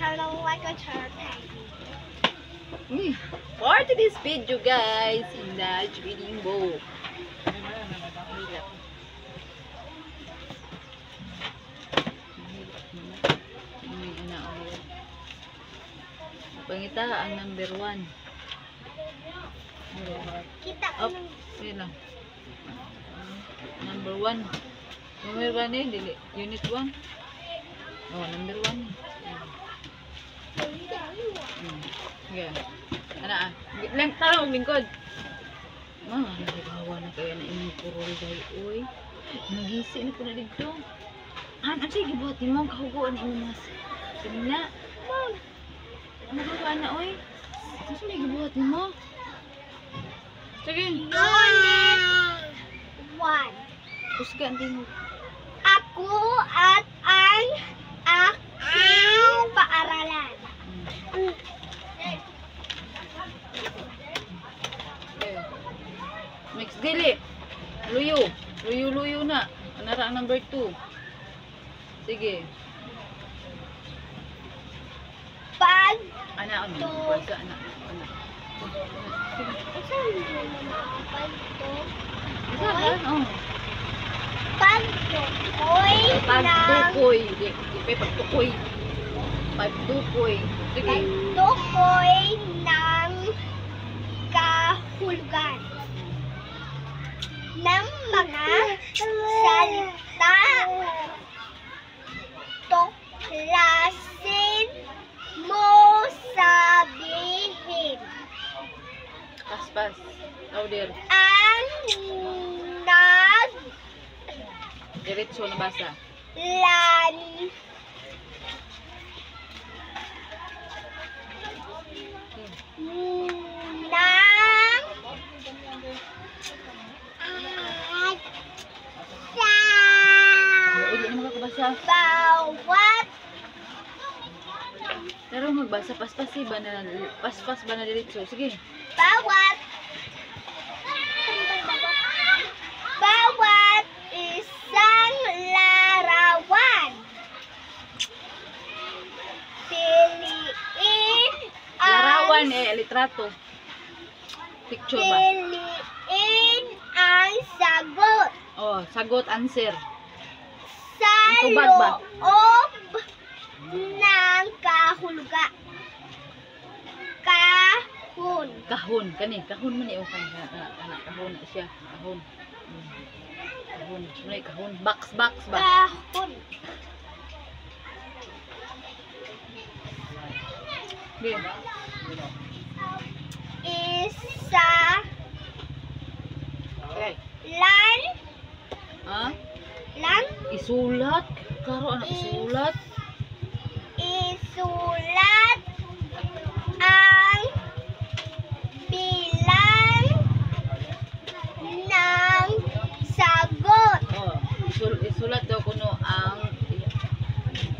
channel, like our channel, tag me. For today's video guys, indulge reading book. Pangita ang number 1. Kita ko Up, yun lang. Number 1. Number 1 eh, dili. Unit 1. Oh, number 1 eh. Yeah. Ana ah. Lang tara og lingkod. Nagawa na kaya na imong purol day oy. Nagisi na ko na dito. Ano sige gibuhat mo kahuguan imong mas. Kanina. Nagawa na oy. Ano sige gibuhat mo? Sige. Unit 1. Kusga ang tingog. Ako at ang aking paaralan. Mix dili. Luyo. Luyo na. Anara ang number 2. Sige. Pag Ana ano? Basta ana. Ana. saan mo naman pagto? Isa ka? Oh. Pagtukoy ng Pagtukoy. Di pagtukoy. Pagtukoy. Sige. pagtukoy ng kahulugan ng mga salita tuklasin mo sabihin Paspas. Louder. ang Diretso na basa. naglan O, di na makakabasa. bawat Pero magbasa. Paspas ba na? Paspas ba na diretso? Sige. bawat isang larawan piliin Larawan litrato. Picture ba? piliin ang sagot Oh, sagot, answer. sa Ang tubag ba? loob ng kahulugan. Kahon. Kahon. Kani, kahon man o kay kahon na siya. Kahon. Kahon. May kahon. Box ba? Kahon. Okay. Isa Okay. lan Ha? lan Isulat. Karo anak isulat. isulat ang bilang ng sagot. Oh, isulat daw kuno ang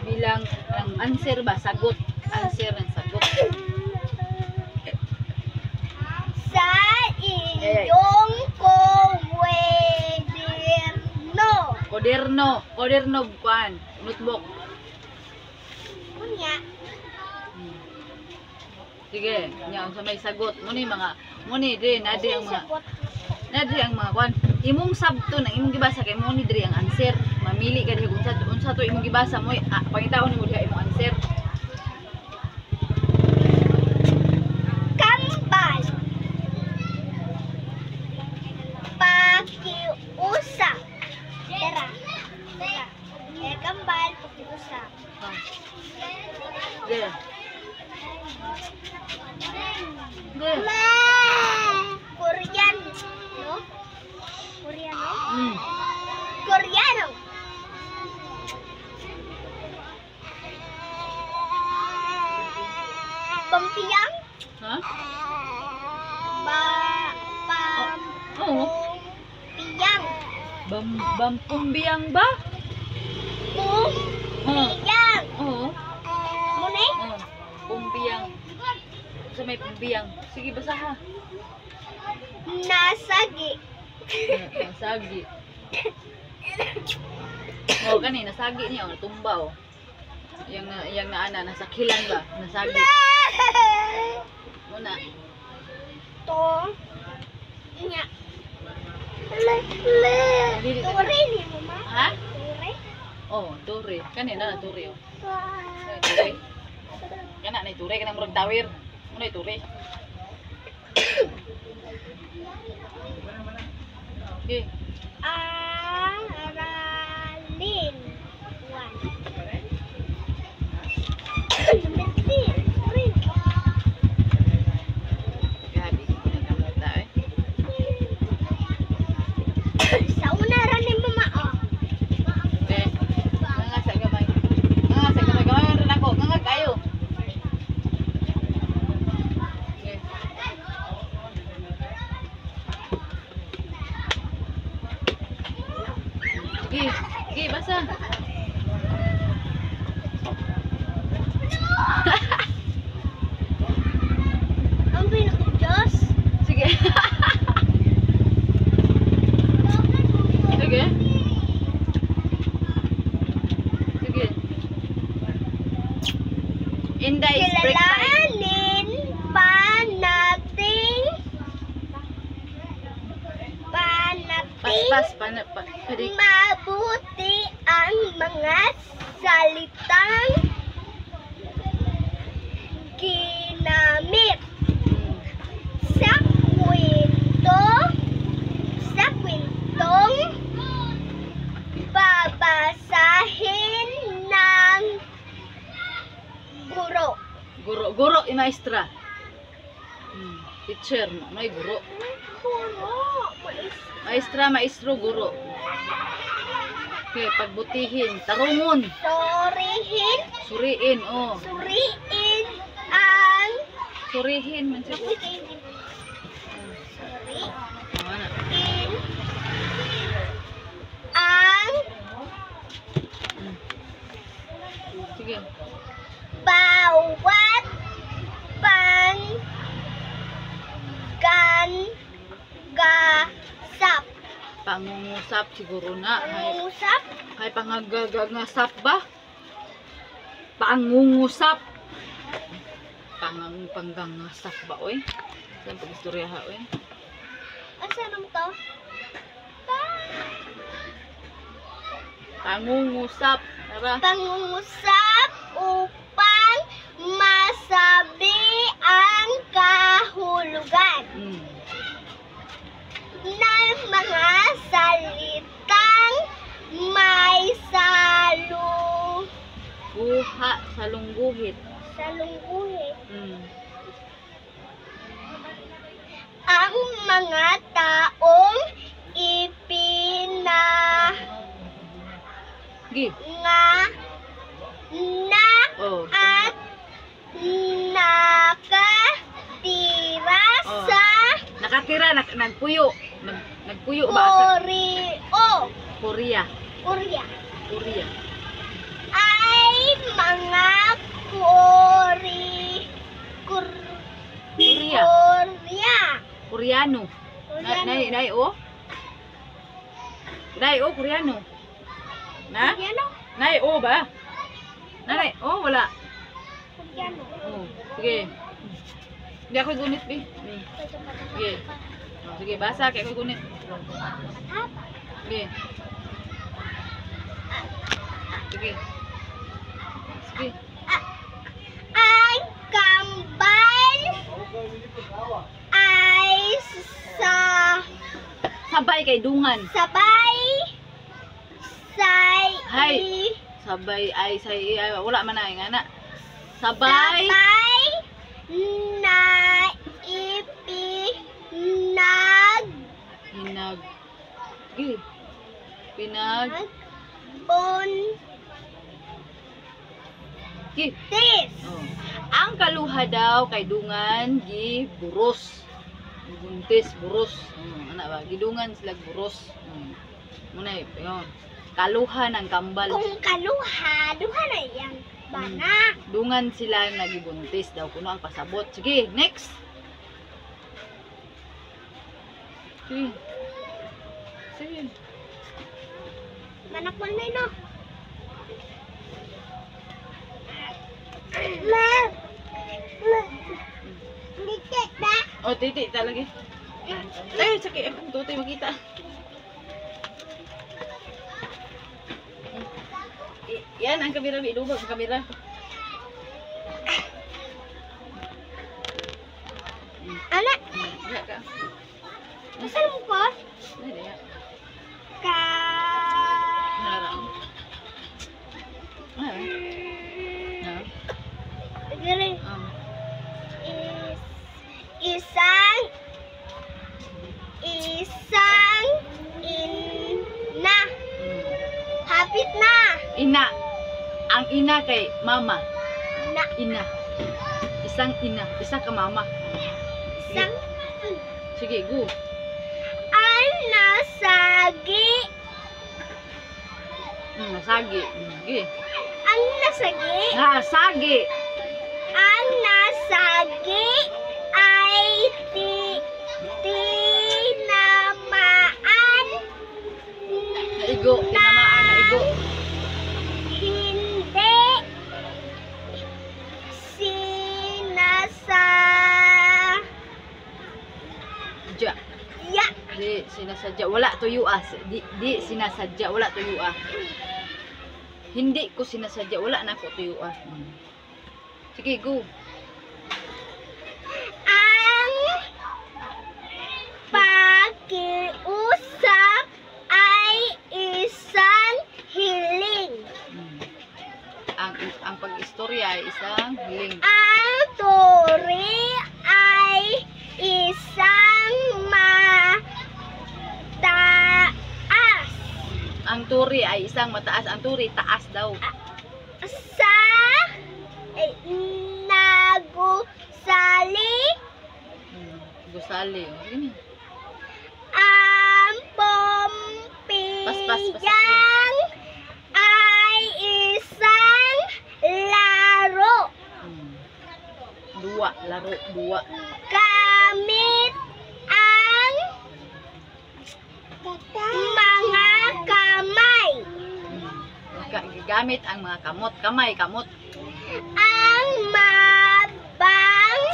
bilang ang answer ba? Sagot. Answer ng sagot. Sa iyong kwaderno. Koderno kuan, notebook. Kunya, Sige, nya sa may sagot. Muni din nadi ang mga sagot. nadi ang mga kuan. Imong sabto nang imong gibasa kay muni diri ang answer. Mamili ka diri kung unsa to imong gibasa mo, pangitaon nimo diha imong answer. Kambal. Pakiusap. Tara. Kambal, pakiusap. Sige. Sige. Koreano. No? Koreano? Mm. Koreano. Pampiyang? Ha? Pampiyang. Bampumbiyang ba? Pumbiyang. Oo. Muna? Oh, pumbiyang. Sa may pumbiyang. Sige, basa ha. Nasagi. Sagi. Oh, kanina sagi niya, oh, tumba oh. Yang na ana nasa kilan ba? Nasagi. Muna. To. Nya. Tore ni mama. Ha? Tore. Oh, turi. Kanina na turi oh. Turi. Kana na turi kana murag tawir. Muna turi. Okay. Aralin. One. Gabi. Nagkamata eh. Sa una ra ni mama oh. Okay. Nga sa gamay. Nga sa gamay. Gamay rin ako. Nga kayo. Okay. Sige. Sige, basa. Ang pinakudiyos. Sige. Sige. Sige. Inday is break time. Kilalanin pa nating Pas, pwede. mabuti ang mga salitang ginamit sa kwentong babasahin ng guro. Guro, maestra. Teacher, may guro. Guro. Maestro, guro. Okay, pagbutihin, tarungon, suriin, oh. Suriin ang Surihin man siya. suriin Ano? ang Sige. bawat gasap. Pangungusap siguro na. Pangungusap? Hay pangagagasap ba? Pangungusap. Panggangasap ba, oy? Saan pag-istorya ha, oy? Asa naman to? Pangungusap. Tara. Pangungusap upang masabi ang kahulugan ng mga salitang may Buha sa lungguhit. salungguhit. Ang mga taong Gi. Oh. at nakatira Oh. sa Nakatira, nagpuyo. Nagpuyo ba? Korea Korea. ay mga Korea. Koreano. Nay o? Nay o, Koreano. Na? Koreano? Nay o ba? Nay o, wala. Koreano. Oh, sige. Hindi ako gunit, be. Sige. Oh, sige, basa kaya ako gunit. Sige. Sige. Sige. Ang kambal ay Sabay kay dungan. Hay. Sabay ay say wala man ay nga na. Sabay na ipinag hinag. Gi. Pinag Gi. Oh. Ang kaluha daw kay dungan gi buros. Buntis buros. Ana ba? Gidungan sila buros. Muna yon. Kaluha ng kambal. Kung kaluha, duha na yan. Bana. Dungan sila nagibuntis daw kuno ang pasabot. Sige, next. Sige. Sige. Manak mo na no. Oh, titik tak lagi. Sakit aku tu makita. Yan ang kamera, bidubag ang kamera. Anak, Ya ka. asal mo ko? Dali ya. Ka... Narang. Ah. Na. Gini, isang ina. Hapit na. Ina. Ang ina kay mama. Na. Ina. Isang ina, isa ka mama. Isang Sige, go. ang nasagi. Nasagi. Sige. Ang nasagi. Nasagi. Ang nasagi ay tinamaan. Naigo, tinamaan, naigo. Hindi Ja. ya Di sinasadya, wala tuyo ah. Di sinasadya, wala tuyo ah. Hindi ko sinasadya, wala na ako tuyo ah. Sige, go. ang pakiusap ay isang hiling. Ang pag-istorya ay isang hiling. Ang turi ay isang mataas. Ang turi ay isang mataas. Ang turi, taas daw. Sa nagusali Gusali. Sige. ang Pas. pompiyang ay isang laro. Dua, laro, dua. Gamit ang mga kamay. Gamit ang mga kamot. Kamay, kamot. Ang mabang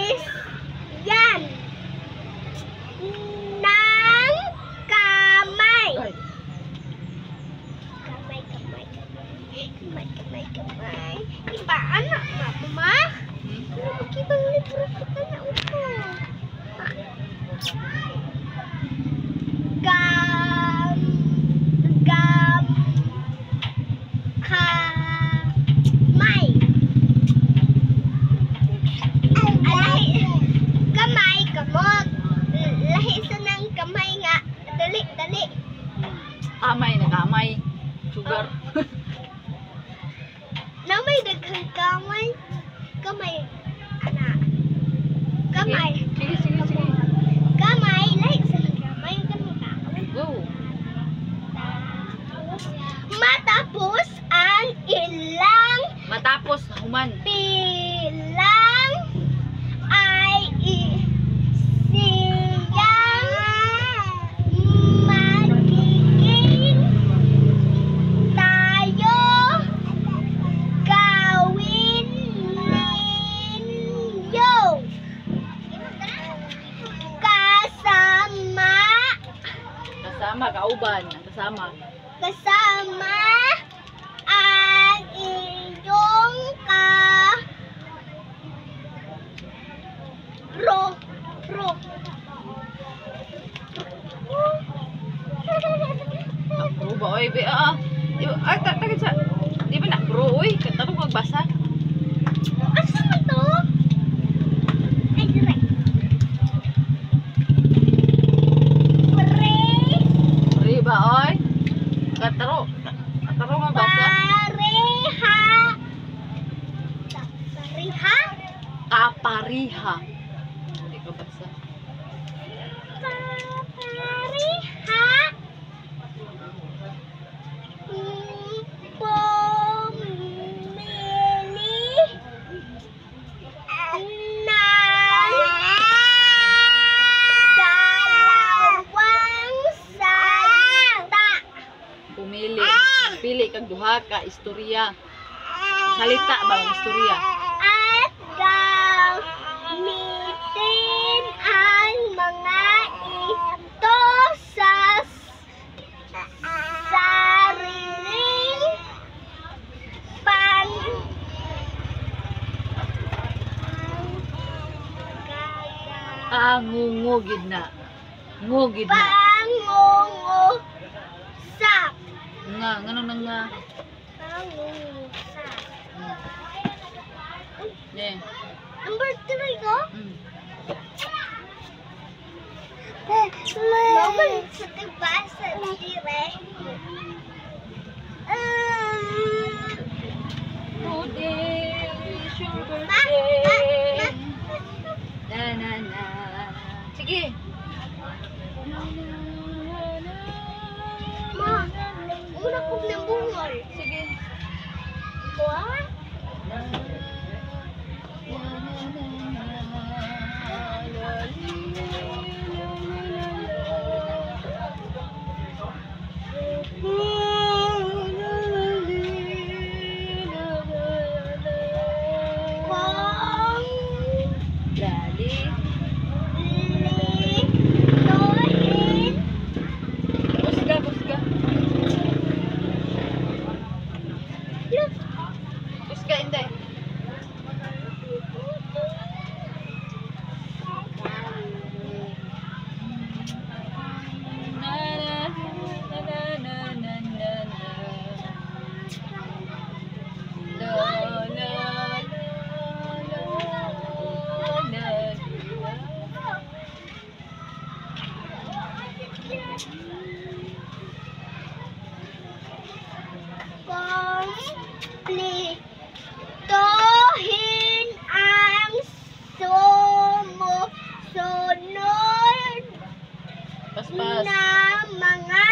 posisyan ng kamay. Ay. Kamay. Iba anak mama. Ano makibang libro kita na upo. Kamay. Kamay, kamot. Lahi sa ng kamay nga. Dali. Kamay na kamay. Sugar. Na may daghang kamay. Kamay. Anak. Kamay. Sige. Kamay. Lahi sa ng kamay. Go. Matapos ang ilang Matapos human. bilang ay siyang magiging tayo gawin ninyo Kasama, kauban. Kasama. ang iyong pro Pro ba? Oy, be, ay, tagad sa... Di ba na pro, oy? Kataro magbasa. asa mo to? Ay, direct. Pre ba, oy? Kataro magbasa. Pariha. Kapariha. Hindi ko basa. Pariha. Pumili ng dalawang salita. kag duha ka istorya. Salita ba ang istorya? At gamitin ang mga ito sa sariling Ngugid na. Ngugid na. pangungusap. Nganong nga. Pangungusap. Yeah. Number 3 ko? Mm. Naman sa tibasa dire. Today is your birthday. Na na na. Sige. Ma, una kong nabungol. Sige. What? Lali. Busga, busga. Busga, hindi. Kompletohin ang sumusunod Paspas. na mga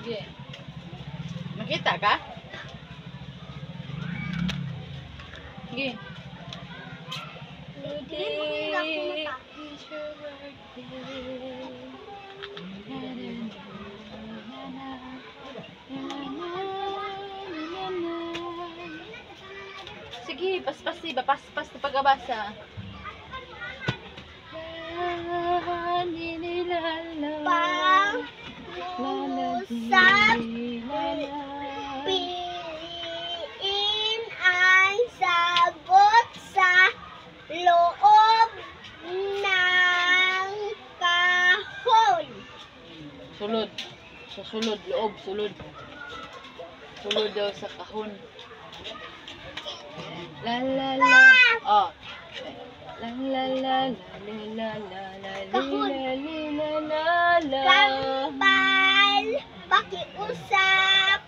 Sige. Makita ka? Sige. Today is your birthday. Sige, paspas ba? Paspas na pagabasa. pangungusap. Piliin ang sagot sa loob ng kahon. Sulod. Sa sulod, loob, sulod. Sulod daw sa kahon. La la la. Oh. La la la la la la la Kahon. la la la la. Kambal, pakiusap.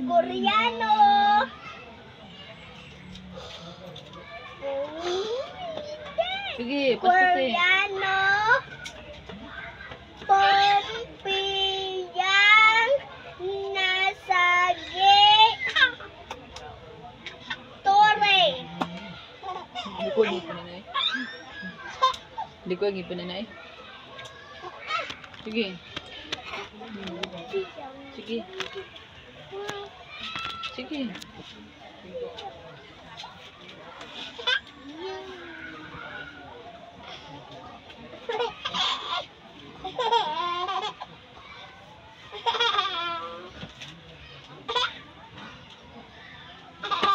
Koreano. Sige, paspasin. Koreano. Pompiyang nasagi. Tore. Hindi ko ang ipananay. Hindi ko ang ipananay. Sige. Sige. Sige.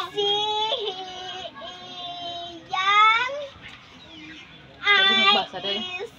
Si Iyang Sabi mo ay basa dali. is